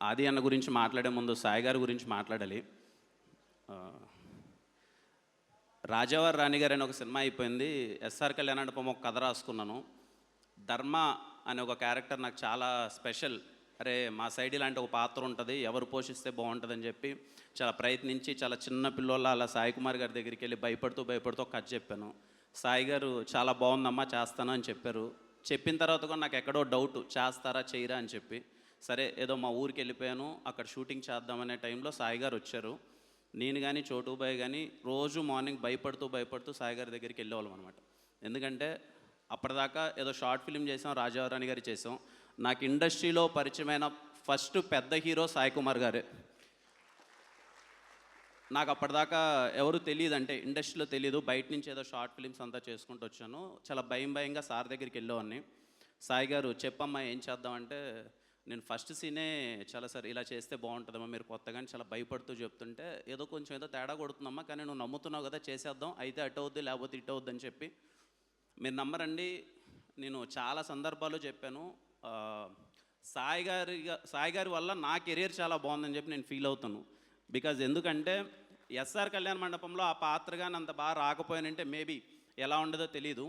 ఆది అన్న గురించి మాట్లాడే ముందు సాయి గారి గురించి మాట్లాడాలి. రాజావారి రాణిగారు అని ఒక సినిమా అయిపోయింది. ఎస్ఆర్ కళ్యాణమండపం ఒక కథ రాసుకున్నాను. ధర్మ అనే ఒక క్యారెక్టర్ నాకు చాలా స్పెషల్. అరే మా సైడ్ ఇలాంటి ఒక పాత్ర ఉంటుంది, ఎవరు పోషిస్తే బాగుంటుందని చెప్పి చాలా ప్రయత్నించి చాలా చిన్న పిల్లోళ్ళ అలా సాయి కుమార్ గారి దగ్గరికి వెళ్ళి భయపడుతూ ఒక కథ చెప్పాను. సాయి గారు చాలా బాగుందమ్మా చేస్తాను అని చెప్పారు. చెప్పిన తర్వాత కూడా నాకు ఎక్కడో డౌట్, చేస్తారా చేయరా అని చెప్పి, సరే ఏదో మా ఊరికి వెళ్ళిపోయాను. అక్కడ షూటింగ్ చేద్దామనే టైంలో సాయి గారు వచ్చారు. నేను కానీ చోటుబాయ్ కానీ రోజు మార్నింగ్ భయపడుతూ సాయి గారి దగ్గరికి వెళ్ళేవాళ్ళం అనమాట. ఎందుకంటే అప్పటిదాకా ఏదో షార్ట్ ఫిల్మ్ చేసాం, రాజారాణి గారి చేసాం. నాకు ఇండస్ట్రీలో పరిచయమైన ఫస్ట్ పెద్ద హీరో సాయి కుమార్ గారే. నాకు అప్పటిదాకా ఎవరు తెలియదు, అంటే ఇండస్ట్రీలో తెలియదు. బయట నుంచి ఏదో షార్ట్ ఫిల్మ్స్ అంతా చేసుకుంటూ వచ్చాను. చాలా భయంగా సార్ దగ్గరికి వెళ్ళేవాడిని. సాయి గారు చెప్పమ్మా ఏం చేద్దామంటే, నేను ఫస్ట్ సీనే చాలా సార్ ఇలా చేస్తే బాగుంటుందమ్మా, మీరు కొత్తగానే చాలా భయపడుతూ చెప్తుంటే ఏదో తేడా కొడుతుందమ్మా, కానీ నువ్వు నమ్ముతున్నావు కదా చేసేద్దాం, అయితే అటు అవుద్ది లేకపోతే ఇటు అవుద్ది అని చెప్పి, మీరు నమ్మరండి, నేను చాలా సందర్భాల్లో చెప్పాను. సాయి గారి వల్ల నా కెరీర్ చాలా బాగుందని చెప్పి నేను ఫీల్ అవుతాను. బికాజ్ ఎందుకంటే ఎస్ఆర్ కళ్యాణ మండపంలో ఆ పాత్రగా అంత బాగా రాకపోయానంటే మేబీ ఎలా ఉండదో తెలీదు.